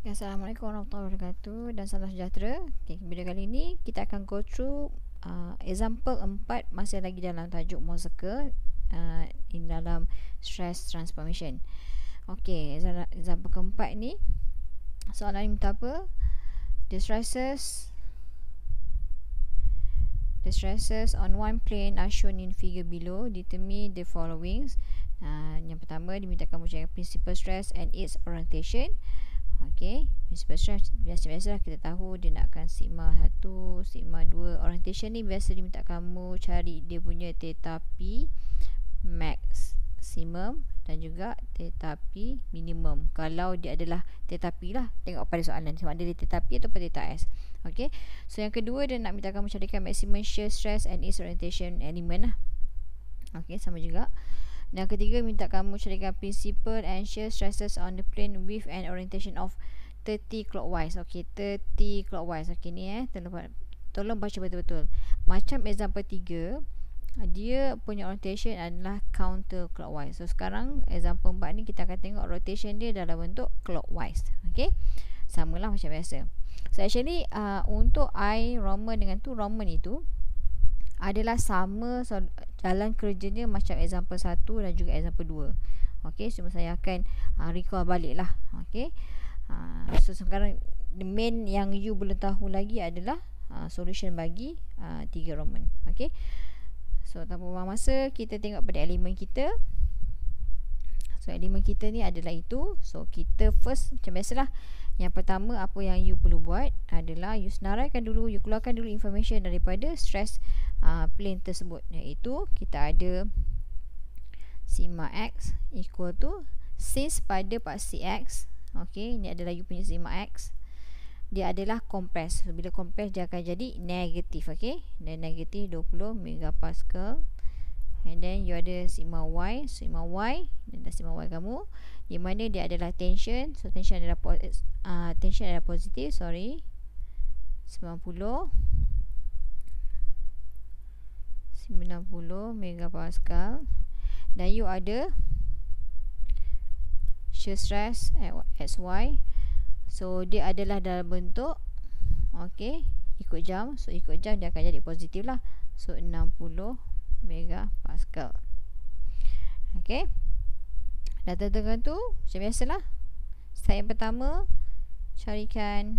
Assalamualaikum warahmatullahi wabarakatuh dan salam sejahtera. Video kali ini kita akan go through example 4 masih lagi dalam tajuk Morseka in dalam stress transformation. Example keempat ni soalan ni minta apa? The stresses on one plane are shown in figure below. Determine the following. Yang pertama diminta kamu cari principal stress and its orientation. Principal stress biasa-biasalah kita tahu dia nakkan sigma 1, sigma 2. Orientation ni biasa diminta kamu cari dia punya theta P maximum dan juga theta P minimum. Kalau dia adalah theta P lah, tengok pada soalan sama ada dia theta P atau theta S. So yang kedua dia nak minta kamu carikan maximum shear stress and its orientation element lah. Sama juga. Dan ketiga minta kamu carikan principal and shear stresses on the plane with an orientation of 30 clockwise. 30 clockwise. Ni tolong baca betul-betul. Macam example 3, dia punya orientation adalah counter clockwise. So sekarang example 4 ni kita akan tengok rotation dia dalam bentuk clockwise. Samalah macam biasa. So actually untuk I Roman dengan tu Roman itu adalah sama, so jalan kerjanya macam example 1 dan juga example 2. Cuma saya akan recall balik lah. So sekarang the main yang you belum tahu lagi adalah solution bagi 3 Roman. So tanpa buang masa, kita tengok pada elemen kita. So elemen kita ni adalah itu. So kita first macam biasalah, yang pertama apa yang you perlu buat adalah you senaraikan dulu, you keluarkan dulu information daripada stress plane tersebut, iaitu kita ada sigma x equal to, since pada paksi x, ini adalah you punya sigma x, dia adalah compress. So, bila compress dia akan jadi negatif. Dan negatif 20 megapascal. And then you ada sigma y dan sigma y kamu, di mana dia adalah tension. So tension adalah positif, 90 megapascal. Dan you ada shear stress xy. So dia adalah dalam bentuk ikut jam. So ikut jam dia akan jadi positif lah. So 60 megapascal. Dah tentukan tu macam biasalah. Step yang pertama, carikan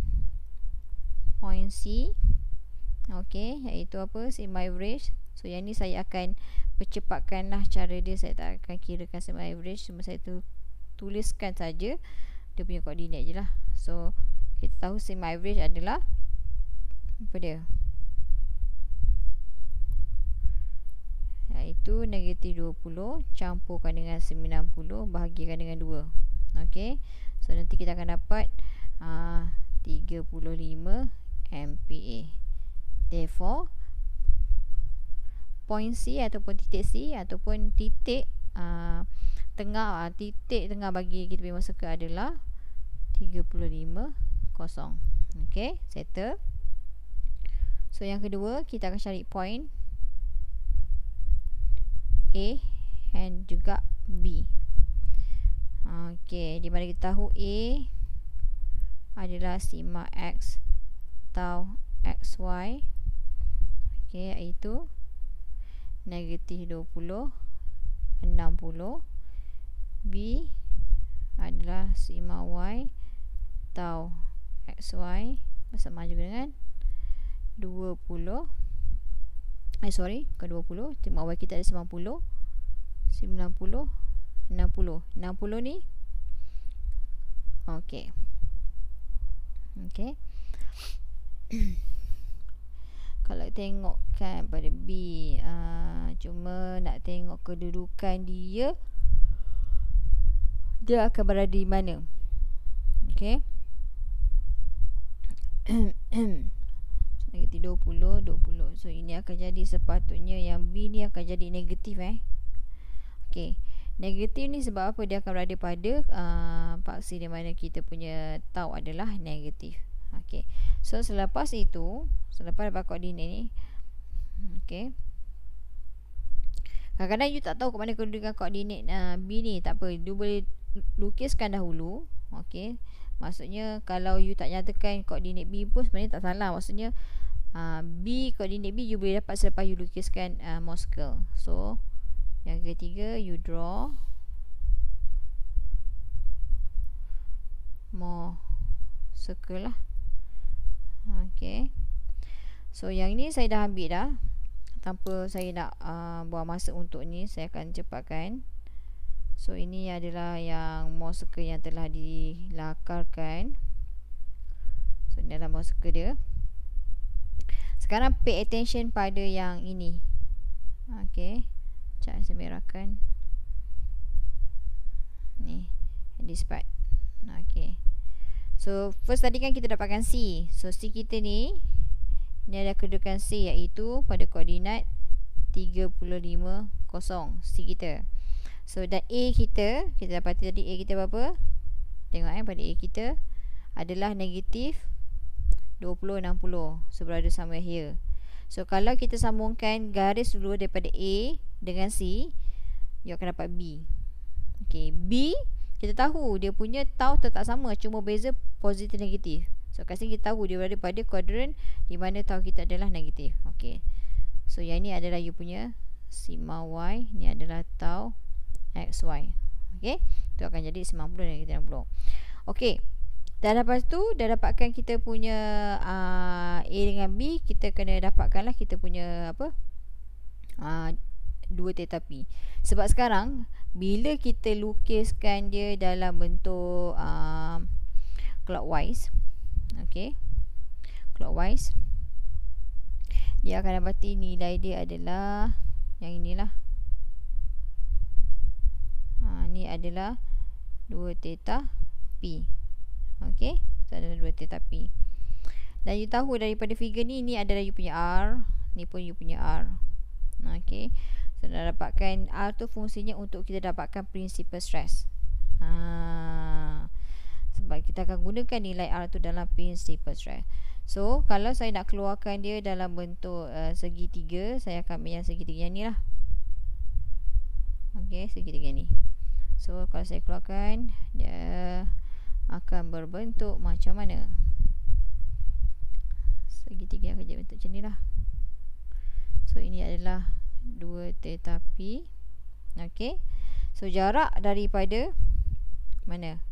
point C. Iaitu apa? Sigma average. So yang ni saya akan percepatkan lah cara dia. Saya tak akan kirakan sigma average, cuma saya tuliskan saja dia punya koordinat je lah. So kita tahu sigma average adalah apa dia? Iaitu negatif 20 campurkan dengan 90 bahagikan dengan 2. So nanti kita akan dapat 35 MPa. Therefore point C ataupun titik C ataupun titik tengah bagi kita punya Morseka adalah 35 kosong. Settle. So yang kedua kita akan cari point A and juga B. Di mana kita tahu A adalah sigma x tau xy, iaitu negatif 20 60. B adalah sigma y tau xy bersama juga dengan 20. Bukan 20. Sigma y kita ada 90 ni. Kalau tengok kan pada B, cuma nak tengok kedudukan dia akan berada di mana. Negatif 20. So ini akan jadi, sepatutnya yang B ni akan jadi negatif. Negatif ni sebab apa? Dia akan berada pada paksi di mana kita punya tau adalah negatif. So selepas dapat koordinat ni, kadang-kadang you tak tahu ke mana kedudukan koordinat B ni. Tak apa, you boleh lukiskan dahulu. Maksudnya kalau you tak nyatakan koordinat B pun sebenarnya tak salah. Maksudnya B, koordinat B you boleh dapat selepas you lukiskan Morse circle. So yang ketiga, you draw Morse circle lah. Okay. So yang ni saya dah ambil dah. Tanpa saya nak buang masa untuk ni, saya akan cepatkan. So ini adalah yang Morse circle yang telah dilakarkan. So ini adalah Morse circle dia. Sekarang pay attention pada yang ini. Okay, sekejap saya merahkan ni, this part. Okay, so first tadi kan kita dapatkan C. So C kita ni ada kedudukan C, iaitu pada koordinat 35, 0 C kita. So dan A kita dapati tadi A kita berapa? Tengok pada A kita adalah negatif 20, 60. So berada somewhere here. So kalau kita sambungkan garis dulu daripada A dengan C, you akan dapat B. Okay, B kita tahu dia punya tau tetap sama, cuma beza positif negatif. So kat sini kita tahu dia berada pada kuadran di mana tau kita adalah negatif. Okay, so yang ni adalah you punya sigma Y, ni adalah tau XY. Okay, tu akan jadi 90 dan 60. Okay, dan lepas tu dah dapatkan kita punya A dengan B, kita kena dapatkanlah kita punya apa, dua theta P. Sebab sekarang bila kita lukiskan dia dalam bentuk clockwise, okay, clockwise, dia akan dapati nilai dia adalah yang inilah. Ni adalah 2 theta P. Okay, so adalah 2 theta P. Dan you tahu daripada figure ni, ni adalah you punya R, ni pun you punya R. Okay, so dah dapatkan R tu fungsinya untuk kita dapatkan principal stress. Sebab kita akan gunakan nilai R tu dalam principal stress. So kalau saya nak keluarkan dia dalam bentuk segitiga, saya akan ambil yang segitiga yang ni lah. Okay, segitiga ni. So kalau saya keluarkan, dia akan berbentuk macam mana? Segitiga akan jadi bentuk macam ni lah. So ini adalah 2 theta P. Okay, so jarak daripada mana?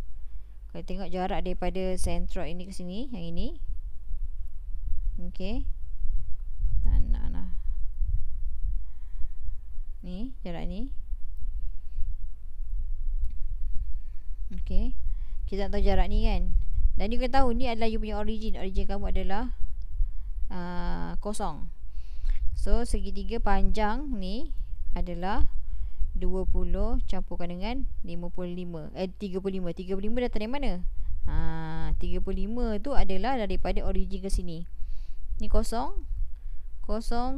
Kalau tengok jarak daripada sentroid ini ke sini, yang ini. Okay, nah. Ni jarak ni. Okay, kita tak tahu jarak ni kan. Dan you kena tahu ni adalah you punya origin. Origin kamu adalah kosong. So segitiga panjang ni adalah 20 campurkan dengan 35. 35 datang dari mana? 35 tu adalah daripada origin ke sini. Ni kosong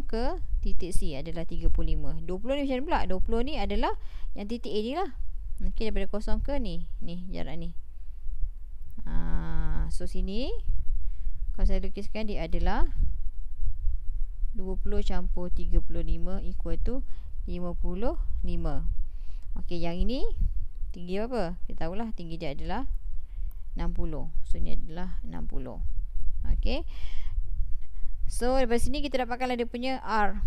ke titik C adalah 35. 20 ni macam mana pula? 20 ni adalah yang titik A ni lah. Okay, daripada kosong ke ni jarak ni. So sini kalau saya lukiskan, dia adalah 20 campur 35 equal to 55. Okay, yang ini tinggi berapa? Kita tahulah tinggi dia adalah 60. So ni adalah 60. Okay, so daripada sini kita dapatkanlah dia punya R.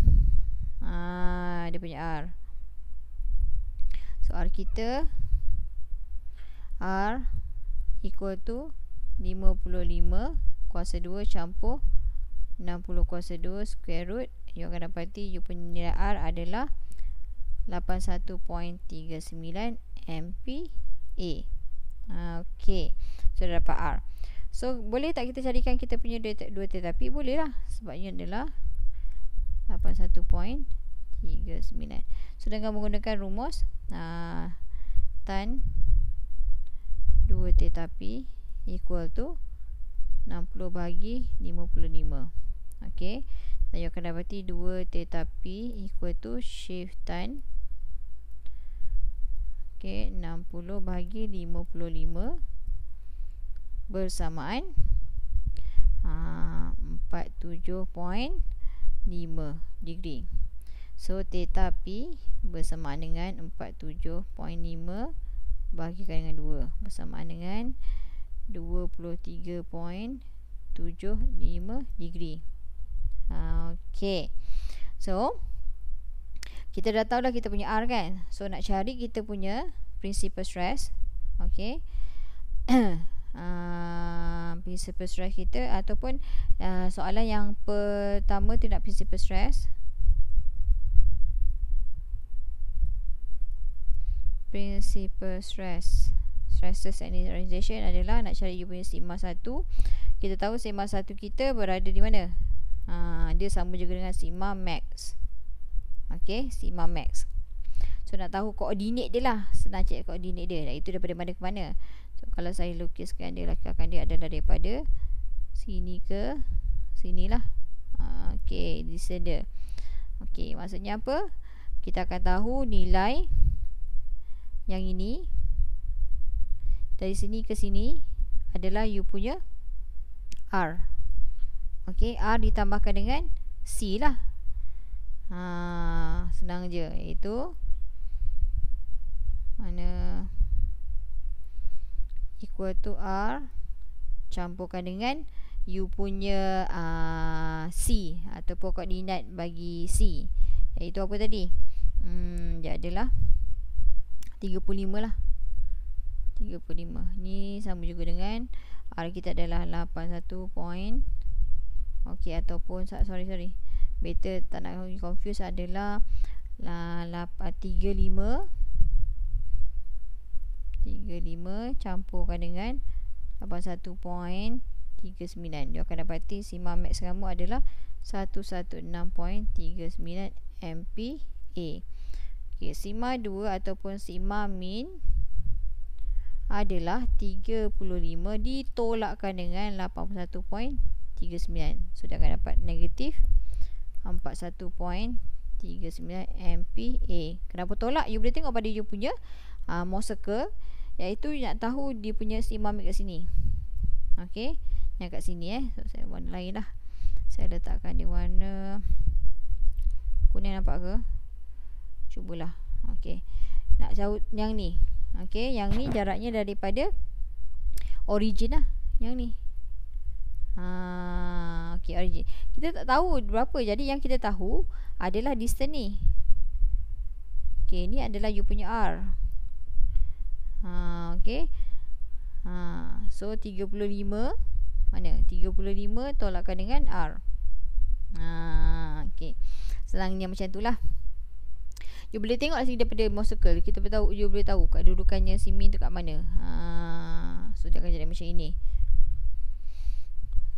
Dia punya R. So R kita R equal to 55 kuasa 2 campur 60 kuasa 2 square root. You akan dapati you punya nilai R adalah 81.39 MPa. Okay, so dah dapat R. So boleh tak kita carikan kita punya 2 theta P? Boleh lah, sebabnya adalah 81.39. So dengan menggunakan rumus tan 2 theta P equal to 60 bahagi 55. Okay, dan you akan dapati 2 theta P equal to shift tan 60 bahagi 55 bersamaan 47.5 degree. So theta P bersamaan dengan 47.5 bahagikan dengan 2 bersamaan dengan 23.75 degree. Okay. So kita dah tahu dah kita punya R kan. So nak cari kita punya principal stress. Okay. Principal stress kita ataupun soalan yang pertama tu nak principal stress. Principal stress, stresses and organization adalah nak cari you punya sigma 1. Kita tahu sigma 1 kita berada di mana? Dia sama juga dengan sigma max. Okay, sigma max. So nak tahu koordinat dia lah. Senang cek koordinat dia. Itu daripada mana ke mana. So kalau saya lukiskan dia, lakukan dia adalah daripada sini ke sini lah. Okay, descender. Okay, maksudnya apa? Kita akan tahu nilai yang ini dari sini ke sini adalah you punya R. Okay, R ditambahkan dengan C lah. Senang je, iaitu mana equal to R campurkan dengan you punya C ataupun koordinat bagi C, iaitu apa tadi? Dia adalah 35 lah. 35 ni sama juga dengan R kita adalah 81 point. Okay, ataupun sorry better tak nak confuse, adalah 35 campurkan dengan 81.39. Dia akan dapati sigma max kamu adalah 116.39 MPa. Okay, sigma 2 ataupun sigma min adalah 35 ditolakkan dengan 81.39. So dia akan dapat negatif 41.39 MPa. Kenapa tolak? You boleh tengok pada you punya Mohs circle, iaitu nak tahu dia punya sigma min kat sini. Okay, yang kat sini so saya warna lain lah. Saya letakkan dia warna kuning, nampak ke? Cubalah. Okay, nak jauh yang ni. Okay, yang ni jaraknya daripada origin lah. Yang ni okay, origin kita tak tahu berapa. Jadi yang kita tahu adalah distance ni. Okay, ni adalah you punya R. Okay. So 35 mana? 35 tolakkan dengan R. Okay, selangnya macam tu lah. You boleh tengok lah sini daripada Mohs circle. Kita boleh tahu, you boleh tahu kedudukannya si min tu kat mana. So dia akan jadi macam ini.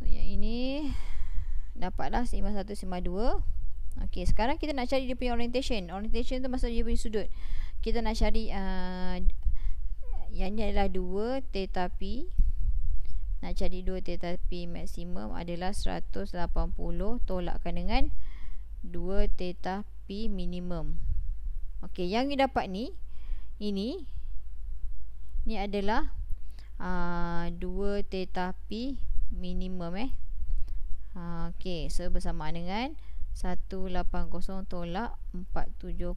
So yang ini dapatlah sigma 1, sigma 2. Okay, sekarang kita nak cari dia punya orientation. Orientation tu maksudnya dia punya sudut. Kita nak cari yang ni adalah 2 theta pi. Nak cari 2 theta pi maksimum adalah 180 tolakkan dengan 2 theta pi minimum. Okey, yang you dapat ni, ini adalah 2 theta pi minimum okey, so bersamaan dengan 180 tolak 47.5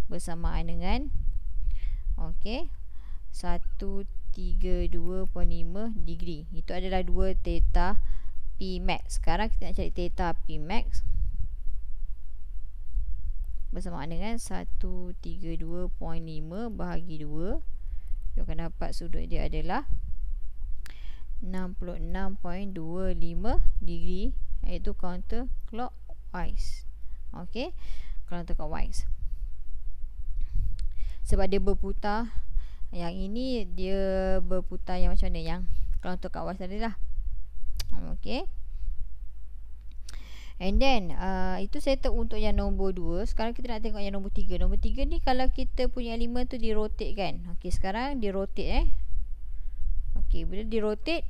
bersamaan dengan okey 132.5 degree. Itu adalah 2 theta pi max. Sekarang kita nak cari theta pi max bersamaan dengan 132.5 bahagi 2. You akan dapat sudut dia adalah 66.25 degree, iaitu counter clockwise. Okay, counter clockwise sebab dia berputar. Yang ini dia berputar yang macam mana? Yang counter clockwise tadi lah. Okay, and then itu settle untuk yang nombor 2. Sekarang kita nak tengok yang nombor 3. Nombor 3 ni kalau kita punya elemen tu di rotate kan. Okay, sekarang di rotate Okay, bila di rotate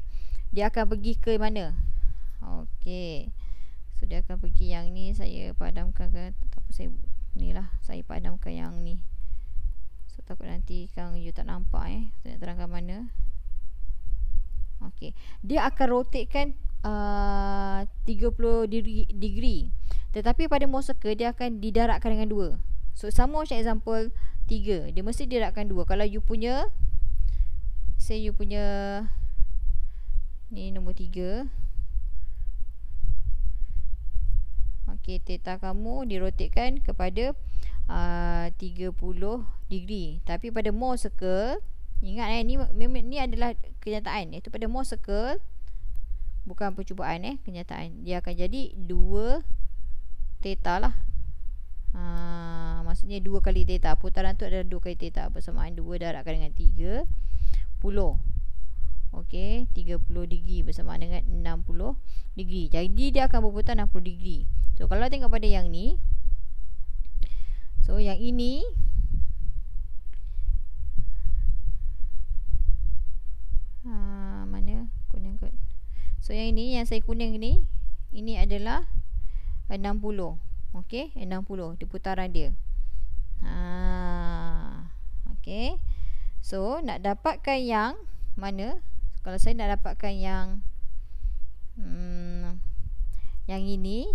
dia akan pergi ke mana? Okay, so dia akan pergi yang ni. Saya padamkan ke tak apa, saya ni lah, saya padamkan yang ni. So takut nanti kan you tak nampak saya nak terangkan mana. Okay, dia akan rotatekan 30 degree. Tetapi pada Mohs circle dia akan didaratkan dengan 2. So sama macam example 3, dia mesti didaratkan 2. Kalau you punya say you punya ni nombor 3. Okey, theta kamu dirotekkan kepada 30 degree. Tapi pada Mohr circle, ingat ni adalah kenyataan, iaitu pada Mohr circle, bukan percubaan, kenyataan. Dia akan jadi 2 theta lah. Maksudnya 2 kali theta. Putaran tu adalah 2 kali theta, bersamaan 2 darabkan dengan 30. Okey, 30 degree bersamaan dengan 60 degree. Jadi dia akan berputar 60 degree. So kalau tengok pada yang ni, so yang ini mana kuning kot. So yang ini, yang saya kuning ni, ini adalah 60. Okey, 60 di putaran dia. Okey. So nak dapatkan yang mana? Kalau saya nak dapatkan yang ini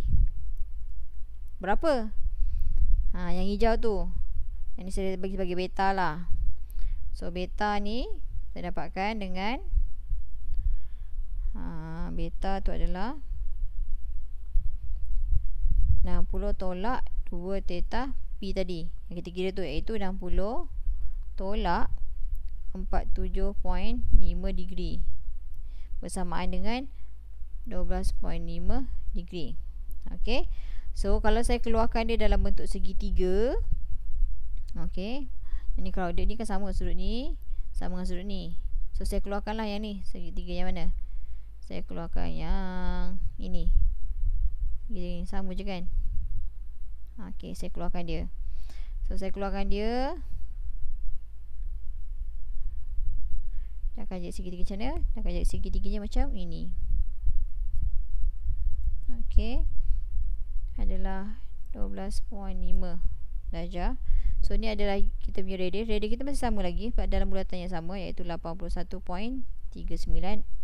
berapa? Yang hijau tu. Yang ni saya bagi sebagai beta lah. So beta ni saya dapatkan dengan beta tu adalah 60 tolak 2 theta P tadi. Yang kita kira tu iaitu 60 tolak 47.5 degree bersamaan dengan 12.5 degree. Okey. So kalau saya keluarkan dia dalam bentuk segitiga, okey. Ini kalau dia ni kan sama sudut ni, sama dengan sudut ni. So saya keluarkanlah yang ni, segitiga yang mana? Saya keluarkan yang ini. Segitiga sama je kan? Okey, saya keluarkan dia. So saya keluarkan dia. Dia akan jadi segitiga macam mana? Dia akan jadi segitiganya macam ini. Okey. Adalah 12.5 darjah. So ni adalah kita punya radius. Radius kita masih sama lagi dalam bulatan yang sama, iaitu 81.39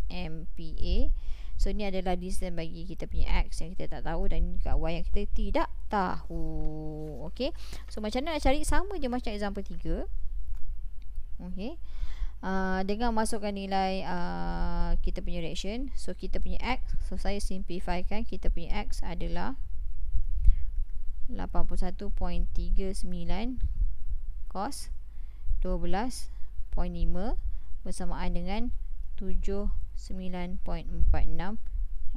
MPa. So ni adalah distance bagi kita punya X yang kita tak tahu, dan kat Y yang kita tidak tahu. Okey. So macam mana nak cari? Sama je macam example 3. Okey. Dengan masukkan nilai kita punya reaction. So kita punya X, so saya simplifykan, kita punya X adalah 81.39 cos 12.5 bersamaan dengan 79.46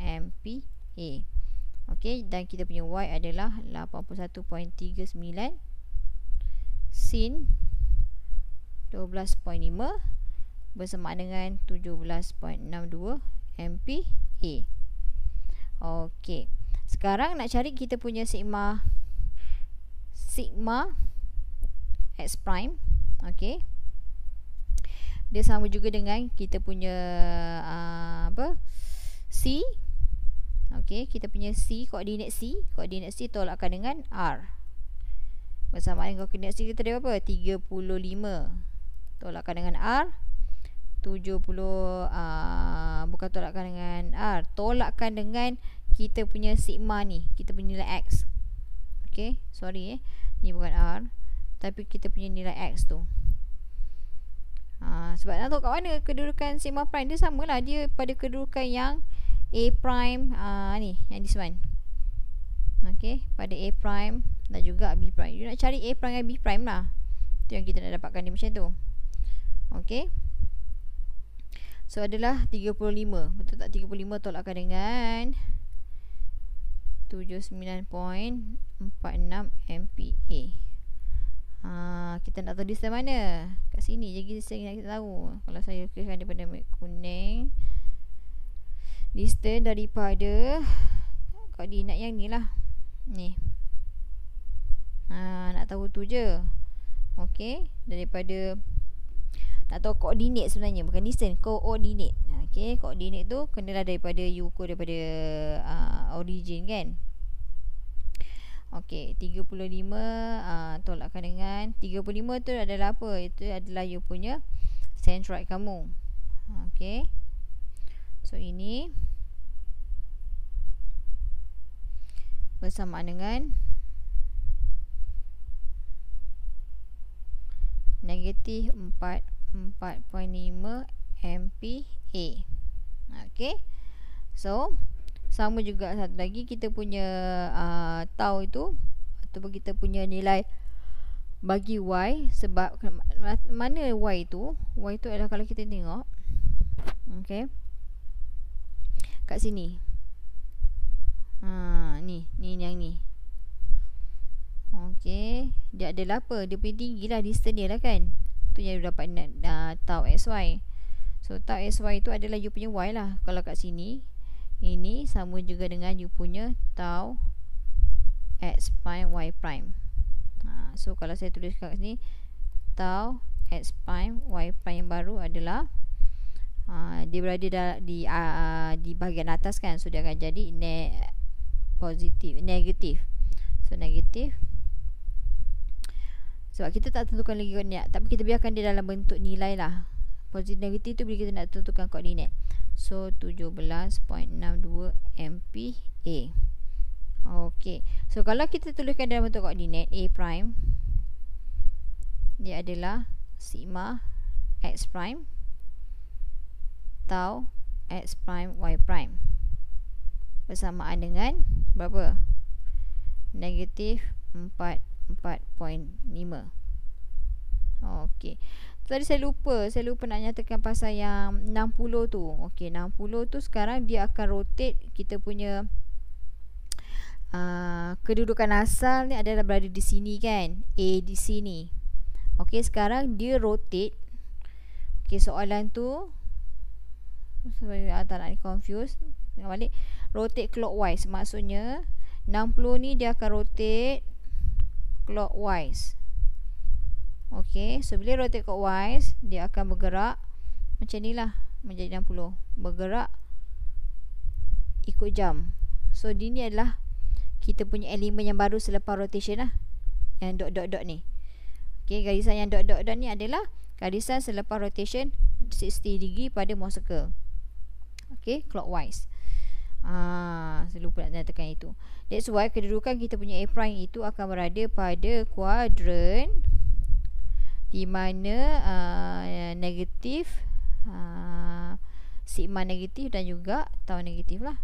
MPa. Okey, dan kita punya Y adalah 81.39 sin 12.5 bersamaan dengan 17.62 MPa. Okey. Sekarang nak cari kita punya sigma X prime. Okey. Dia sama juga dengan kita punya C. Okey, kita punya C, koordinat C tolakkan dengan R. Bersamaan dengan koordinat C kita ada berapa? 35. Tolakkan dengan R 70. Bukan tolakkan dengan R, tolakkan dengan kita punya sigma ni, kita punya nilai X. Okey, sorry ni bukan R, tapi kita punya nilai X tu. Sebab nak tahu kat mana kedudukan sigma prime, dia samalah dia pada kedudukan yang A prime, ni yang this one. Okey, pada A prime dan juga B prime. You nak cari A prime dan B prime lah. Tu yang kita nak dapatkan dia macam tu. Okey. So adalah 35. Betul tak? 35 tolakkan dengan 79.46 MPa. Kita nak tahu distance mana? Kat sini je kita nak tahu. Kalau saya kirakan daripada kuning, distance daripada koordinat yang ni lah, ni. Nak tahu tu je. Okey, daripada nak tahu koordinat sebenarnya, bukan distance, koordinat. Okey, koordinat tu kenalah daripada you ukur daripada origin kan. Okey, 35 tolakkan dengan 35 tu adalah apa? Itu adalah you punya centroid kamu. Okey. So ini bersamaan dengan negatif 4.5 MPa. Okay, so sama juga satu lagi kita punya tau itu ataupun kita punya nilai bagi y, sebab mana y tu adalah kalau kita tengok okay, kat sini ni yang ni okay, dia adalah apa, dia punya tinggi lah, distance dia lah kan, tu yang dapat tau xy. So tau xy itu adalah you punya y lah. Kalau kat sini ini sama juga dengan you punya tau x prime y prime. So kalau saya tulis kat sini tau x prime y prime yang baru adalah dia berada di bahagian atas kan, so dia akan jadi negatif. So negatif sebab kita tak tentukan lagi koordinat, tapi kita biarkan dia dalam bentuk nilai lah. Positif negatif tu bila kita nak tentukan koordinat. So 17.62 MPa. Okey, so kalau kita tuliskan dalam bentuk koordinat a prime, dia adalah sigma x prime tau x prime y prime bersamaan dengan berapa? Negatif 4.5. Okey, tadi saya lupa nak nyatakan pasal yang 60 tu. Okey, 60 tu sekarang dia akan rotate kita punya kedudukan asal ni adalah berada di sini kan, A di sini. Okey, sekarang dia rotate. Okey, soalan tu tak nak confuse, balik rotate clockwise, maksudnya 60 ni dia akan rotate clockwise. Okey, so bila rotate clockwise dia akan bergerak macam ni lah, menjadi 60, bergerak ikut jam. So ini adalah kita punya elemen yang baru selepas rotation lah, yang dot ni. Okey, garisan yang dot ni adalah garisan selepas rotation 60 degree pada Mohs circle. Okey, clockwise. Saya lupa nak nyatakan itu. That's why kedudukan kita punya A prime itu akan berada pada kuadran di mana negatif, sigma negatif dan juga tau negatif lah.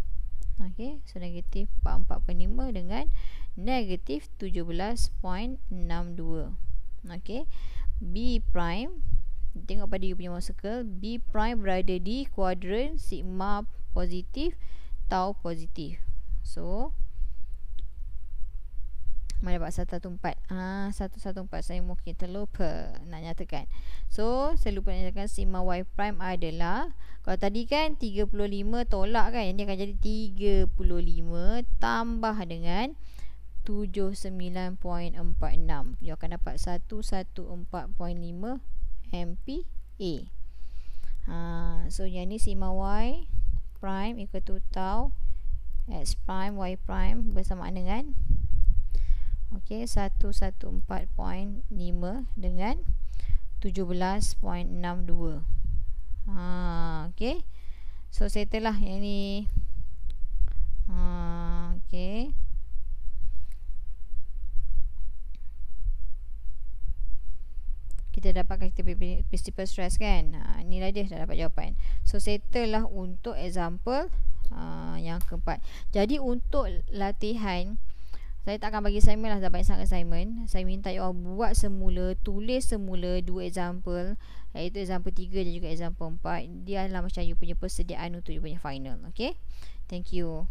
Okey, so negatif 44.5 dengan negatif 17.62. Okey, B prime, tengok pada you punya Mohs circle, B prime berada di kuadran sigma positif, tau positif. So mana dapat 114? 114 saya mungkin terlupa nak nyatakan. So saya lupa nak nyatakan sigma y prime adalah, kalau tadi kan 35 tolak kan, ini akan jadi 35 tambah dengan 79.46. You akan dapat 114.5 MPa. So yang ni sigma y prime equal to tau x prime y prime bersamaan dengan okey 114.5 dengan 17.62. Okey, so settle lah yang ni. Okey, kita dapatkan kita principal stress kan. Inilah dia, dah dapat jawapan. So settle lah untuk example yang keempat. Jadi untuk latihan, saya tak akan bagi assignment lah, dah banyak sangat assignment. Saya minta you all buat semula, tulis semula 2 example, iaitu example 3 dan juga example 4. Dia adalah macam you punya persediaan untuk you punya final. Okay, thank you.